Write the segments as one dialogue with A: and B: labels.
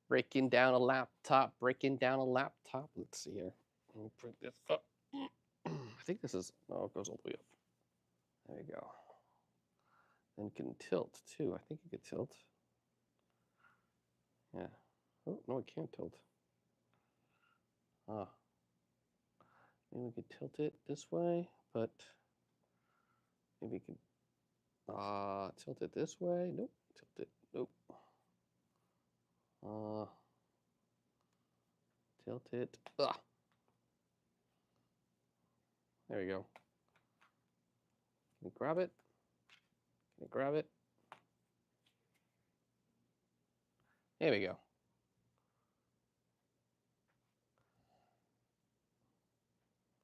A: Breaking down a laptop, breaking down a laptop. Let's see here. Let me print this up. I think this is, oh, it goes all the way up. There you go. And can tilt too. I think it can tilt. Yeah. Oh, no, it can't tilt. Ah. Maybe we could tilt it this way, but maybe we could tilt it this way. Nope. Tilt it. Nope. Tilt it. Ah. There you go. Can you grab it? Can you grab it? There we go.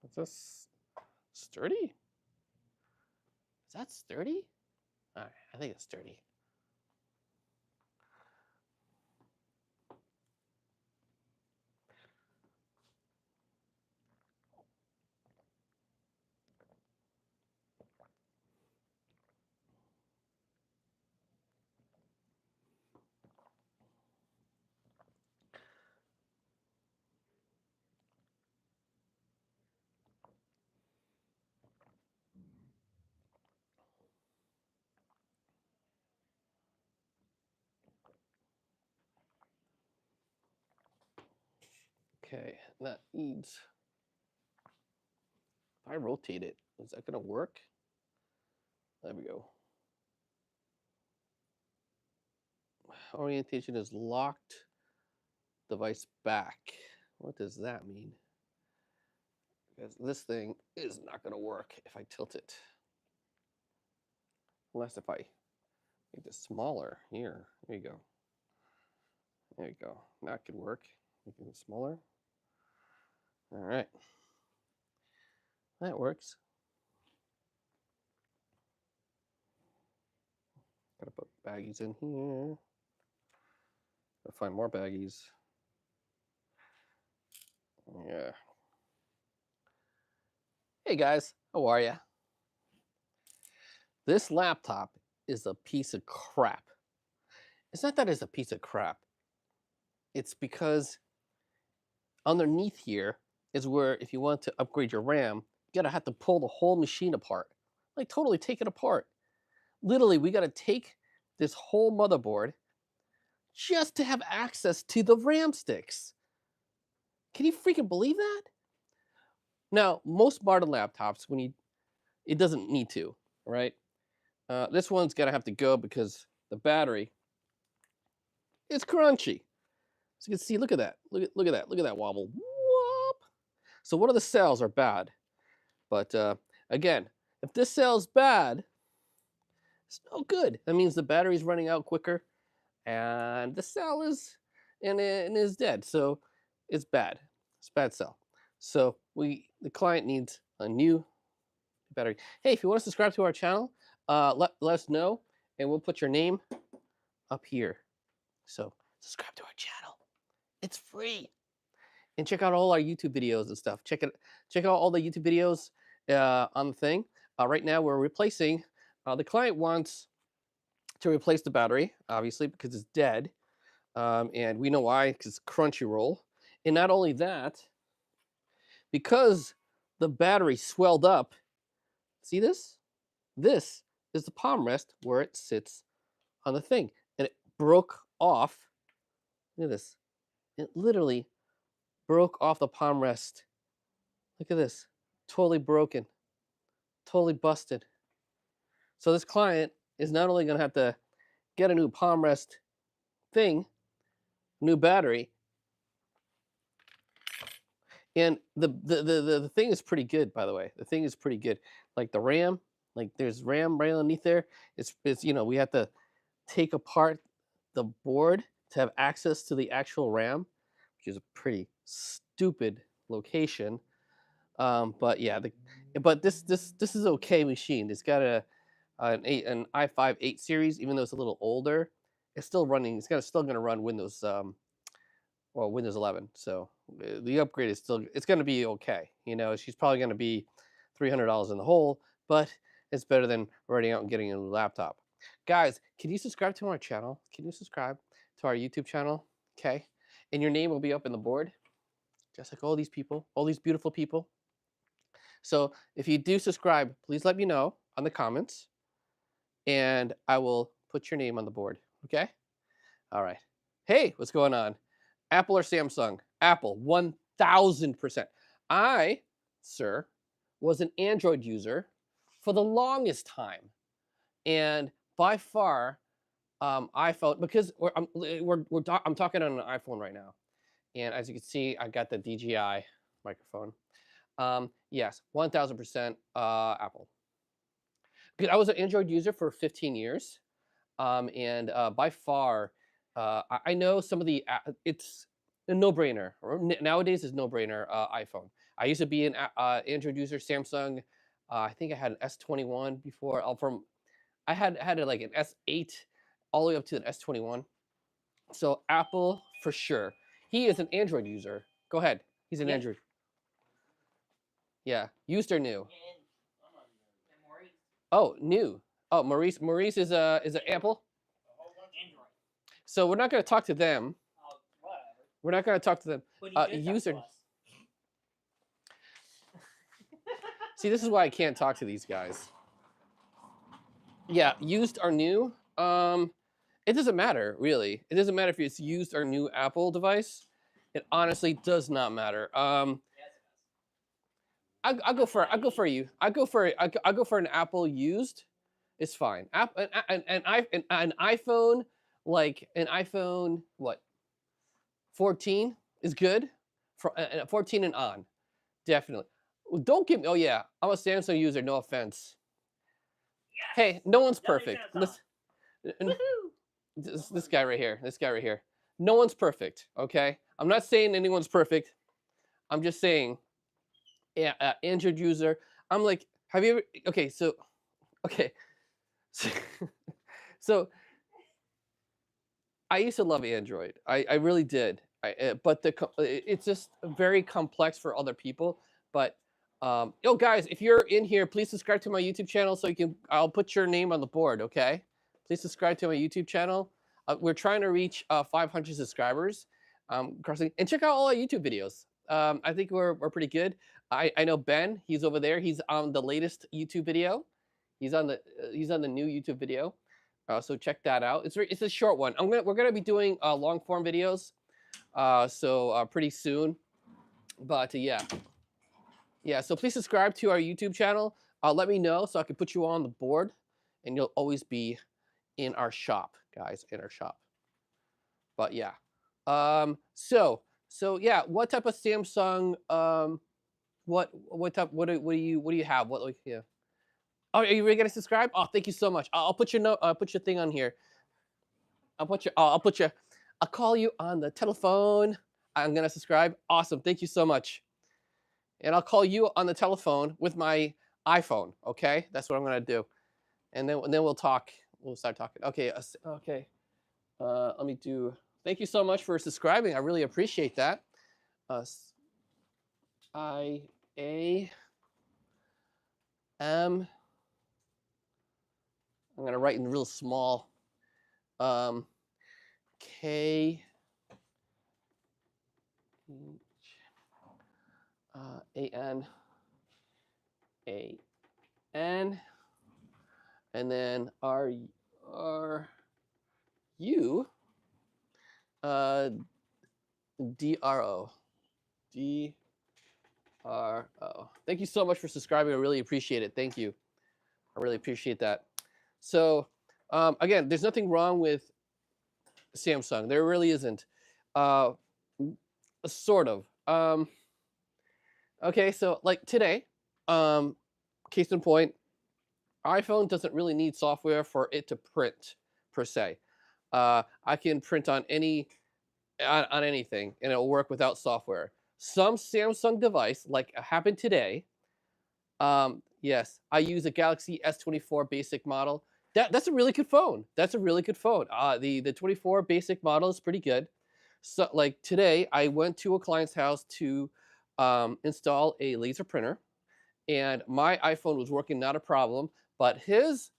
A: Is this sturdy? Is that sturdy? All right, I think it's sturdy. Okay, that needs, if I rotate it, is that gonna work? There we go. Orientation is locked, device back. What does that mean? Because this thing is not gonna work if I tilt it. Unless if I make this smaller here. There you go. There you go. That could work. Making it smaller. All right. That works. Gotta put baggies in here. Gotta find more baggies. Yeah. Hey guys, how are ya? This laptop is a piece of crap. It's not that it's a piece of crap. It's because underneath here is where if you want to upgrade your RAM, you gotta have to pull the whole machine apart. Like totally take it apart. Literally, we gotta take this whole motherboard just to have access to the RAM sticks. Can you freaking believe that? Now, most modern laptops, it doesn't need to, right? This one's gonna have to go because the battery is crunchy. So you can see, look at that, look at that wobble. Whoop. So one of the cells are bad, but again, if this cell's bad, it's no good. That means the battery's running out quicker, and the cell is dead. So it's bad. It's a bad cell. So the client needs a new battery. Hey, if you want to subscribe to our channel, let us know, and we'll put your name up here. So subscribe to our channel. It's free. And check out all our YouTube videos and stuff. Check out all the YouTube videos on the thing. Right now we're replacing. The client wants to replace the battery, obviously because it's dead, and we know why, because Crunchyroll. And not only that, because the battery swelled up. See this? This is the palm rest where it sits on the thing, and it broke off. Look at this. It literally broke off the palm rest. Look at this. Totally broken. Totally busted. So this client is not only going to have to get a new palm rest thing, new battery, and the thing is pretty good, by the way. The thing is pretty good. Like the RAM, like there's RAM right underneath there. It's we have to take apart the board to have access to the actual RAM, which is a pretty stupid location. But yeah, but this is okay machine. It's got an i5 8 series, even though it's a little older. It's still running. Still gonna run Windows Windows 11. So the upgrade is still it's gonna be okay. She's probably gonna be $300 in the hole, but it's better than running out and getting a new laptop. Guys, can you subscribe to our channel? Can you subscribe to our YouTube channel? Okay. and your name will be up in the board, just like all these people, all these beautiful people. So if you do subscribe, please let me know on the comments, and I will put your name on the board. Okay? All right. Hey, what's going on? Apple or Samsung? Apple, 1000%. I, sir, was an Android user for the longest time. And by far, iPhone, because I'm talking on an iPhone right now. And as you can see, I got the DJI microphone. Yes, 1000% Apple. Because I was an Android user for 15 years. And by far, I know some of the, it's a no-brainer. Nowadays is no-brainer iPhone. I used to be an Android user, Samsung. I think I had an S21 before. I had like an S8 all the way up to an S21. So Apple for sure. He is an Android user. Go ahead. He's an Android. Yeah. Used or new? Oh, new. Oh, Maurice. Maurice is an Apple. So we're not going to talk to them. We're not going to talk to them. User. See, this is why I can't talk to these guys. Yeah, used or new. It doesn't matter really. It doesn't matter if it's used or new Apple device. It honestly does not matter. I'll go for an Apple used. It's fine. An iPhone, like an iPhone what? 14 is good for 14 and on, definitely. Don't give me. Oh yeah, I'm a Samsung user. No offense. Yes! Hey, no one's perfect. This guy right here. This guy right here. No one's perfect. Okay, I'm not saying anyone's perfect. I'm just saying, yeah, Android user. I'm like, have you ever? Okay, so so I used to love Android. I really did. But it's just very complex for other people. But yo, guys, if you're in here, please subscribe to my YouTube channel so I'll put your name on the board. Okay, please subscribe to my YouTube channel. We're trying to reach 500 subscribers. And check out all our YouTube videos. I think we're pretty good. I know Ben. He's over there. He's on the latest YouTube video. He's on the new YouTube video. So check that out. It's a short one. We're gonna be doing long form videos, so pretty soon. But yeah. So please subscribe to our YouTube channel. Let me know so I can put you on the board, and you'll always be in our shop, guys, in our shop. But yeah. So yeah. What type of Samsung? What type? What do you have? What like yeah. Oh, are you really gonna subscribe? Oh, thank you so much. I'll put your note. I'll put your thing on here. I'll call you on the telephone. I'm gonna subscribe. Awesome. Thank you so much. And I'll call you on the telephone with my iPhone. Okay, that's what I'm gonna do. And then we'll talk. We'll start talking. Okay. Okay. Let me do. Thank you so much for subscribing. I really appreciate that. I'm gonna write in real small. K A-N A-N, and then R-U D-R-O. D-R-O. Thank you so much for subscribing. I really appreciate it. Thank you. I really appreciate that. So again, there's nothing wrong with Samsung. There really isn't. Sort of. Okay, so like today, case in point, iPhone doesn't really need software for it to print per se. I can print on on anything, and it'll work without software. Some Samsung device, like happened today, yes, I use a Galaxy S24 basic model. That's a really good phone. That's a really good phone. The 24 basic model is pretty good. So like today, I went to a client's house to install a laser printer, and my iPhone was working, not a problem, but his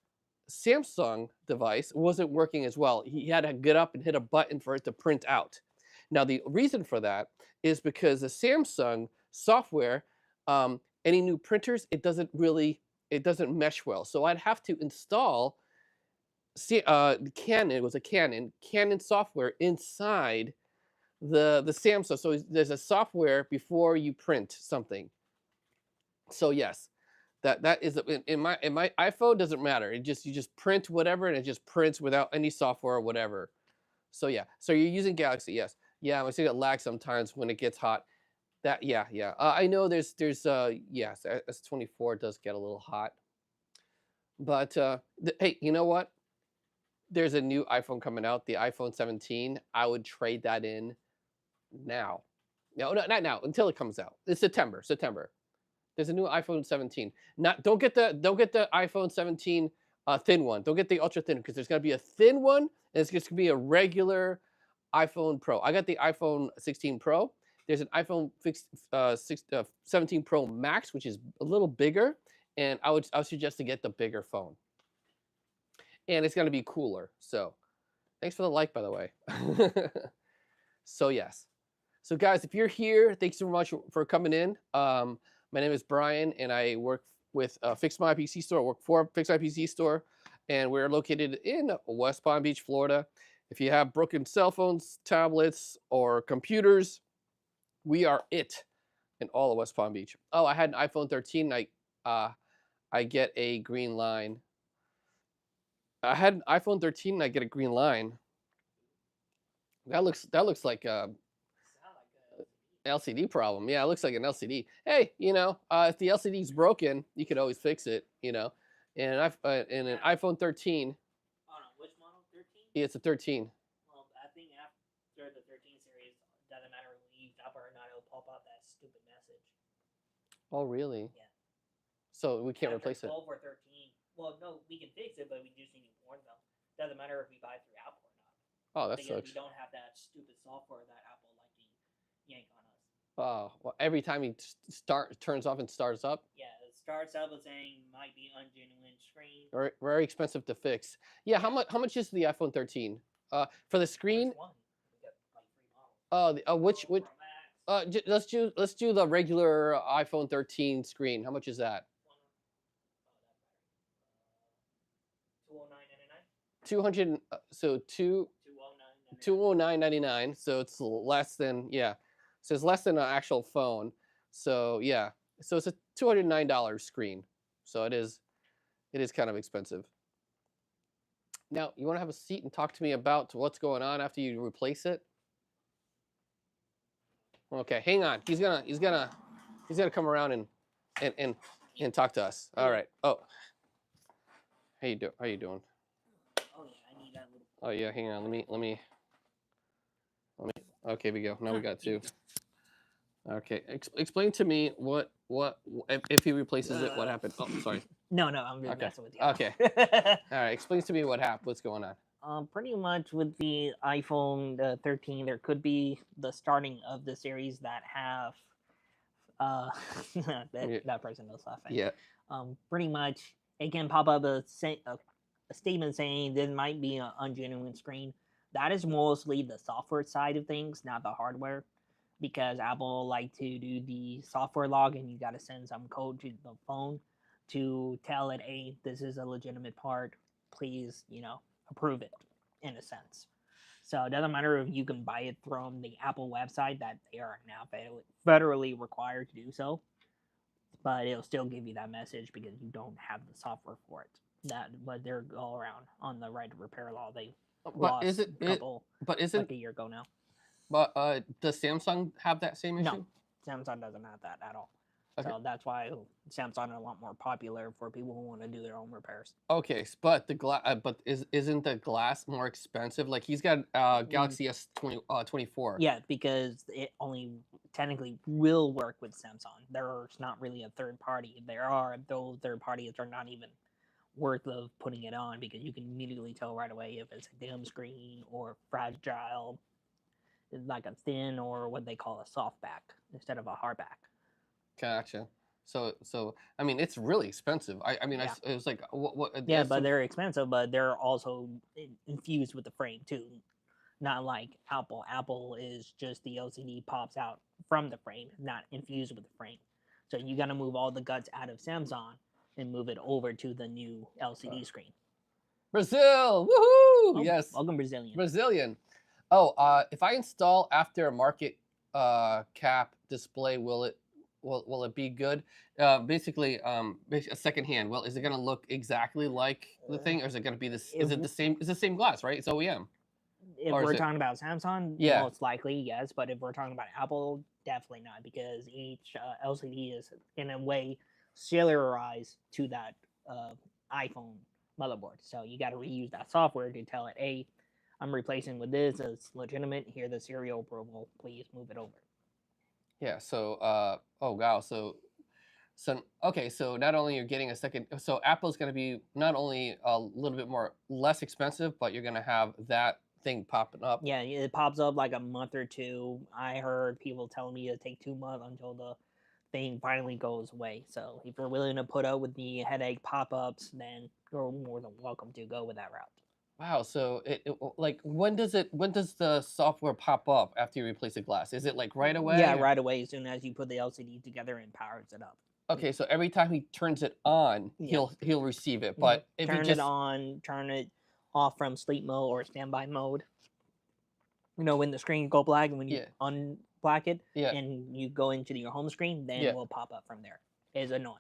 A: Samsung device wasn't working as well. He had to get up and hit a button for it to print out. Now, the reason for that is because the Samsung software, any new printers, it doesn't mesh well. So I'd have to install Canon. It was a Canon software inside the Samsung. So there's a software before you print something. So yes, that is in my iPhone doesn't matter. You just print whatever and it just prints without any software or whatever. So yeah, so you're using Galaxy, yes. Yeah, I see it lag sometimes when it gets hot. Yeah. I know yes, S24 does get a little hot, but hey, you know what? There's a new iPhone coming out, the iPhone 17. I would trade that in now. No, not now. Until it comes out. It's September. September. There's a new iPhone 17. Not don't get the iPhone 17 thin one. Don't get the ultra thin because there's gonna be a thin one and it's just gonna be a regular iPhone Pro. I got the iPhone 16 Pro. There's an iPhone 17 Pro Max, which is a little bigger, and I would suggest to get the bigger phone. And it's gonna be cooler. So thanks for the like, by the way. So yes. So guys, if you're here, thanks so much for coming in. My name is Brian, and I work with Fix My PC Store. I work for Fix My PC Store, and we're located in West Palm Beach, Florida. If you have broken cell phones, tablets, or computers, we are it in all of West Palm Beach. Oh, I had an iPhone 13. I get a green line. I had an iPhone 13 and I get a green line. That looks like LCD problem. Yeah, it looks like an LCD. Hey, if the LCD's broken, you could always fix it. And in an iPhone 13.
B: Oh no, which model? 13?
A: Yeah, it's a 13.
B: Well, I think after the 13 series, doesn't matter when you use up or not, it'll pop up that stupid message.
A: Oh, really?
B: Yeah.
A: So we can't
B: After
A: replace
B: 12
A: it.
B: or 13. Well, no, we can fix it, but we just need to warn them. Doesn't matter if we buy through Apple or not.
A: Oh, that
B: Because
A: sucks.
B: we don't have that stupid software that Apple like to yank on us.
A: Oh, well, every time he turns off and starts up.
B: Yeah, it starts out with saying might be ungenuine screen.
A: Very expensive to fix. Yeah, how much is the iPhone 13? For the screen.
B: Which one? We got like 3 models.
A: Which
B: Pro Max.
A: let's do the regular iPhone 13 screen. How much is that? 200. So 209.99. So it's less than, yeah. So it's less than an actual phone. So yeah. So it's a $209 screen. So it is kind of expensive. Now, you want to have a seat and talk to me about what's going on after you replace it? Okay, hang on. He's gonna come around and talk to us. All right. Oh. How you doing?
B: Oh yeah, I need that little.
A: Oh yeah, hang on. Let me. Okay, we go. Now we got two. Okay, explain to me what if he replaces it, what happened? Oh, sorry.
B: No, I'm just messing with you.
A: Okay. All right, explain to me what's going on.
B: Pretty much with the iPhone 13, there could be the starting of the series that have that person was laughing.
A: Yeah.
B: Pretty much it can pop up a statement saying this might be an ungenuine screen. That is mostly the software side of things, not the hardware, because Apple like to do the software log, and you got to send some code to the phone to tell it, hey, this is a legitimate part. Please, approve it, in a sense. So it doesn't matter if you can buy it from the Apple website, that they are now federally required to do so, but it'll still give you that message because you don't have the software for it. But they're all around on the right to repair law. They lost like a year ago now.
A: But does Samsung have that same issue?
B: No, Samsung doesn't have that at all. Okay. So that's why Samsung are a lot more popular for people who want to do their own repairs.
A: Okay, but isn't the glass more expensive? Like he's got Galaxy S24.
B: Yeah, because it only technically will work with Samsung. There's not really a third party. There are those third parties are not even worth of putting it on because you can immediately tell right away if it's a dim screen or fragile, like a thin or what they call a soft back instead of a hard back.
A: Gotcha. So I mean, it's really expensive. It was like what?
B: Yeah, but they're expensive, but they're also infused with the frame too. Not like Apple. Apple is just the LCD pops out from the frame, not infused with the frame. So you got to move all the guts out of Samsung and move it over to the new LCD screen.
A: Brazil, woohoo!
B: Oh,
A: Yes,
B: welcome Brazilian.
A: Brazilian. Oh, if I install aftermarket cap display, will it be good? Basically, a second hand. Well, is it gonna look exactly like the thing, or is it gonna be this? Is
B: If-
A: it the same? It's the same glass, right? It's OEM.
B: If
A: Or is
B: we're
A: it-
B: talking about Samsung,
A: Yeah.
B: most likely yes. But if we're talking about Apple, definitely not, because each LCD is in a way serialized to that iPhone motherboard. So you got to reuse that software to tell it, hey, I'm replacing with this. It's legitimate. Here, the serial approval. Please move it over.
A: Yeah. So, oh wow. So okay. So not only you're getting a second. So Apple's gonna be not only a little bit more less expensive, but you're gonna have that thing popping up.
B: Yeah, it pops up like a month or two. I heard people telling me it take 2 months until the thing finally goes away. So if you're willing to put up with the headache pop-ups, then you're more than welcome to go with that route.
A: Wow. So like when does the software pop up after you replace the glass? Is it like right away?
B: Yeah,
A: or-
B: right away as soon as you put the LCD together and powers it up.
A: Okay. So every time he turns it on,
B: Yeah.
A: he'll receive it. But if
B: turn
A: he just
B: it on, turn it off from sleep mode or standby mode. You know, when the screen go black and when you
A: Yeah.
B: unblack it
A: yeah.
B: and you go into your home screen, then
A: Yeah.
B: it will pop up from there. It's annoying.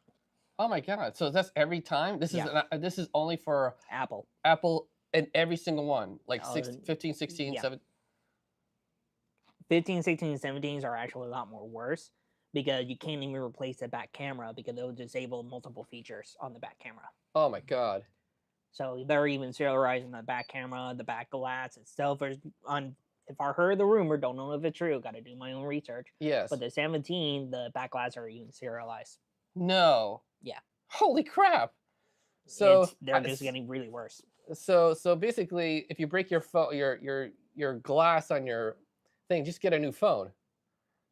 A: Oh my god. So that's every time. This is only for
B: Apple.
A: Apple and every single one, like
B: Oh,
A: 15, 16,
B: yeah.
A: 7.
B: 15, 16, 17s are actually a lot more worse because you can't even replace the back camera because they'll disable multiple features on the back camera.
A: Oh my god.
B: So they're even serializing the back camera, the back glass itself. If I heard the rumor, don't know if it's true, got to do my own research.
A: Yes.
B: But the 17, the back glass are even serialized.
A: No.
B: Yeah.
A: Holy crap. So
B: They're just getting really worse.
A: So basically, if you break your phone, your glass on your thing, just get a new phone.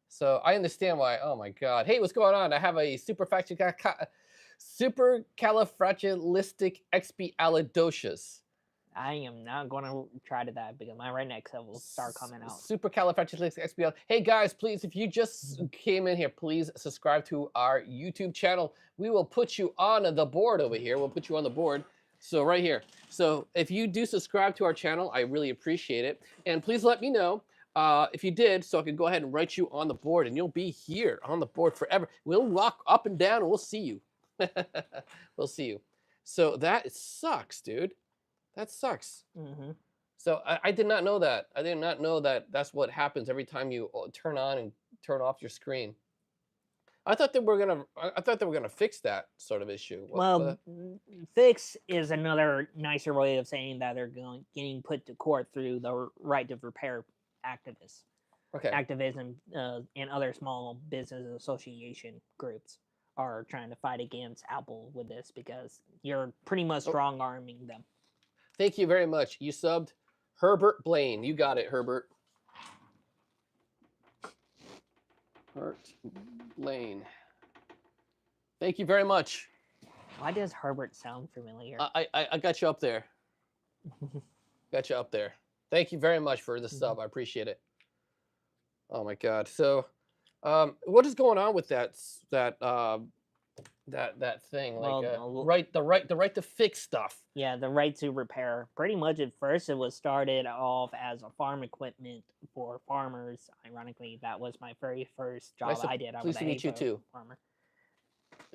A: So I understand why. Oh my god! Hey, what's going on? I have a supercalifragilisticexpialidocious.
B: I am not going to try to that because my rednecks will start coming out.
A: Supercalifragilisticexpialidocious. Hey guys, please, if you just came in here, please subscribe to our YouTube channel. We will put you on the board over here. We'll put you on the board. So right here. So if you do subscribe to our channel, I really appreciate it. And please let me know if you did, so I can go ahead and write you on the board, and you'll be here on the board forever. We'll walk up and down, and we'll see you. We'll see you. So that sucks, dude. That sucks.
B: Mm-hmm.
A: So I did not know that. I did not know that that's what happens every time you turn on and turn off your screen. I thought they were gonna fix that sort of issue.
B: Well, fix is another nicer way of saying that they're getting put to court through the right to repair activists,
A: okay.
B: activism, and other small business association groups are trying to fight against Apple with this because you're pretty much strong arming them.
A: Thank you very much. You subbed Herbert Blaine. You got it, Herbert. Herbert Blaine. Thank you very much.
B: Why does Herbert sound familiar?
A: I got you up there. Got you up there. Thank you very much for the sub. I appreciate it. Oh my god. So, what is going on with that thing? Like,
B: Well,
A: the right to fix stuff.
B: Yeah, the right to repair. Pretty much at first it was started off as a farm equipment for farmers. Ironically, that was my very first job I did.
A: Pleased to meet you too.
B: Farmer.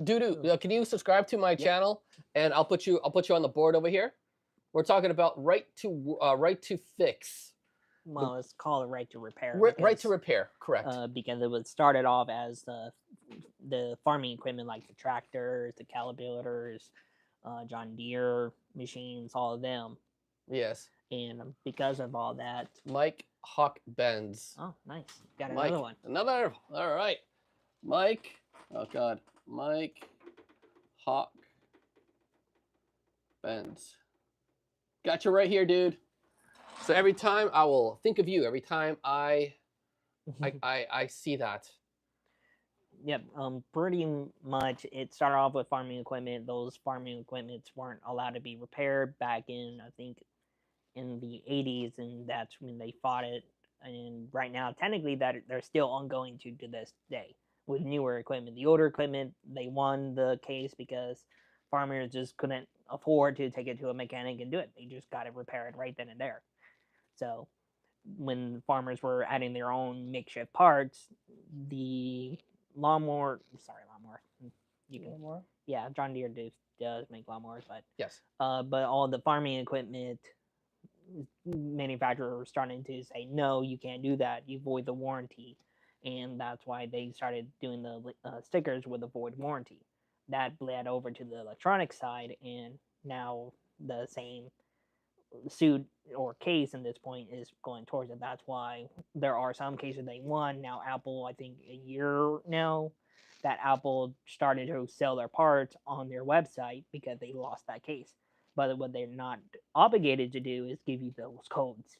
A: Dude, can you subscribe to my channel, and I'll put you on the board over here. We're talking about right to fix.
B: Well, it's called a right to repair.
A: Right to repair, correct.
B: Because it was started off as the farming equipment like the tractors, the calibrators, John Deere machines, all of them.
A: Yes.
B: And because of all that,
A: Mike Hawk Benz.
B: oh, nice, got
A: Mike,
B: another one.
A: Another. All right, Mike. Oh God, Mike Hawk Benz. Got you right here, dude. So every time I will think of you. Every time I see that.
B: Yep. Pretty much it started off with farming equipment. Those farming equipments weren't allowed to be repaired back in, I think, in the 80s, and that's when they fought it. And right now, technically, that they're still ongoing to this day with newer equipment. The older equipment, they won the case because farmers just couldn't afford to take it to a mechanic and do it. They just got it repaired right then and there. So when farmers were adding their own makeshift parts, the lawnmower, you can,
A: More?
B: yeah, John Deere does make lawnmowers,
A: Yes.
B: but all the farming equipment manufacturers were starting to say, no, you can't do that. You void the warranty. And that's why they started doing the stickers with a void warranty. That bled over to the electronic side, and now the same suit or case in this point is going towards it. That's why there are some cases they won. Now Apple, I think a year now, that Apple started to sell their parts on their website because they lost that case. But what they're not obligated to do is give you those codes.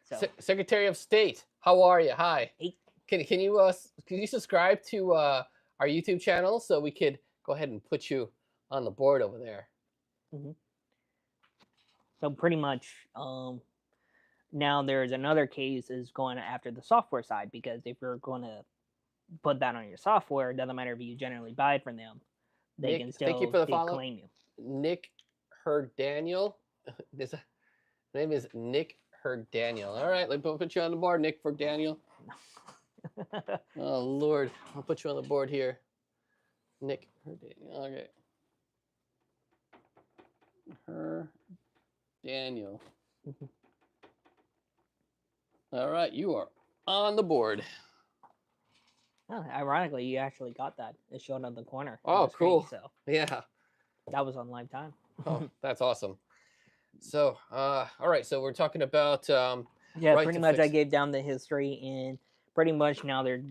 B: So
A: Secretary of State, how are you? Hi.
B: Hey.
A: Can you subscribe to our YouTube channel so we could go ahead and put you on the board over there?
B: So pretty much, now there's another case is going after the software side, because if you're going to put that on your software, it doesn't matter if you generally buy it from them, they
A: Nick,
B: can still
A: thank you for the follow.
B: claim you.
A: Nick Daniel. His name is Nick Daniel. All right, let me put you on the board, Nick Daniel. Oh Lord, I'll put you on the board here, Nick Daniel. Okay. Daniel. All right, you are on the board.
B: Oh, ironically, you actually got that. It showed on the corner.
A: Oh,
B: screen,
A: cool.
B: So
A: Yeah.
B: that was on live time.
A: Oh, that's awesome. So, all right. So we're talking about
B: yeah,
A: right
B: pretty
A: to
B: much. I
A: fix.
B: gave down the history, and pretty much now they're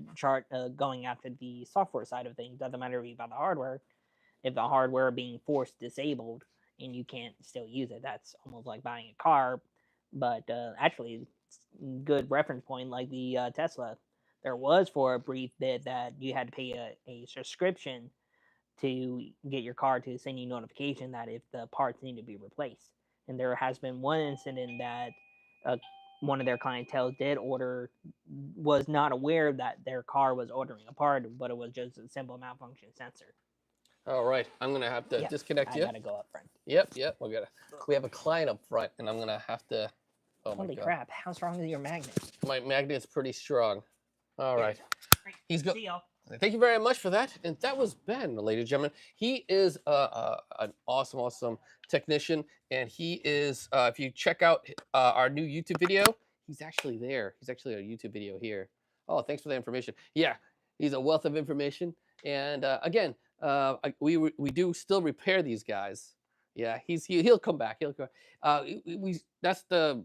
B: going after the software side of things. Doesn't matter if you buy the hardware. If the hardware being forced disabled and you can't still use it, that's almost like buying a car. But actually, good reference point, like the Tesla. There was for a brief bit that you had to pay a subscription to get your car to send you notification that if the parts need to be replaced. And there has been one incident that uh, one of their clientele was not aware that their car was ordering a part, but it was just a simple malfunction sensor.
A: All right, I'm gonna have to disconnect you.
B: I gotta go up front.
A: Yep. We have a client up front, and I'm gonna have to. Oh
B: Holy
A: my God.
B: crap! How strong is your magnet?
A: My magnet's pretty strong. All right. He's go.
B: See y'all.
A: Thank you very much for that. And that was Ben, ladies and gentlemen. He is an awesome technician, and he is. If you check out our new YouTube video, he's actually there. He's actually a YouTube video here. Oh, thanks for the information. Yeah, he's a wealth of information. And again, we do still repair these guys. Yeah, he'll come back. He'll go. That's the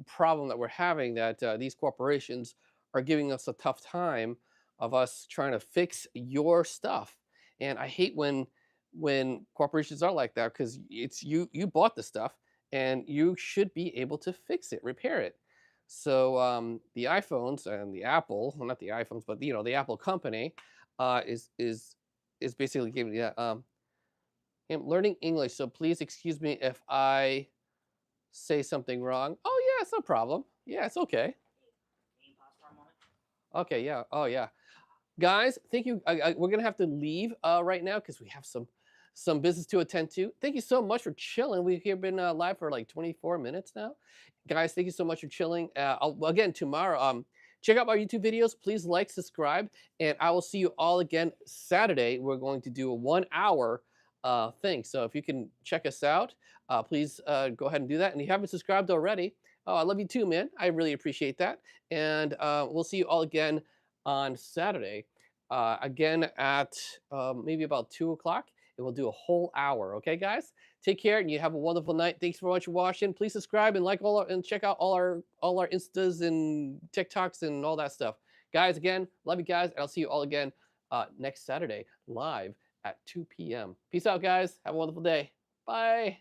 A: problem that we're having. That these corporations are giving us a tough time of us trying to fix your stuff. And I hate when corporations are like that, because it's you bought the stuff and you should be able to fix it, repair it. So the iPhones and the Apple, well, not the iPhones, but the Apple company is basically giving I'm learning English, so please excuse me if I say something wrong. Oh yeah, it's no problem. Yeah, it's okay. Okay, yeah. Oh yeah. Guys, thank you. We're gonna have to leave right now because we have some business to attend to. Thank you so much for chilling. We've been live for like 24 minutes now. Guys, thank you so much for chilling. Again, tomorrow, check out my YouTube videos. Please like, subscribe, and I will see you all again Saturday. We're going to do a 1 hour thing. So if you can check us out, please go ahead and do that. And if you haven't subscribed already, oh, I love you too, man. I really appreciate that. And we'll see you all again on Saturday, again at maybe about 2 o'clock, and we'll do a whole hour. Okay, guys? Take care, and you have a wonderful night. Thanks so much for watching. Please subscribe and like and check out all our Instas and TikToks and all that stuff. Guys, again, love you guys, and I'll see you all again next Saturday live at 2 p.m. Peace out, guys. Have a wonderful day. Bye.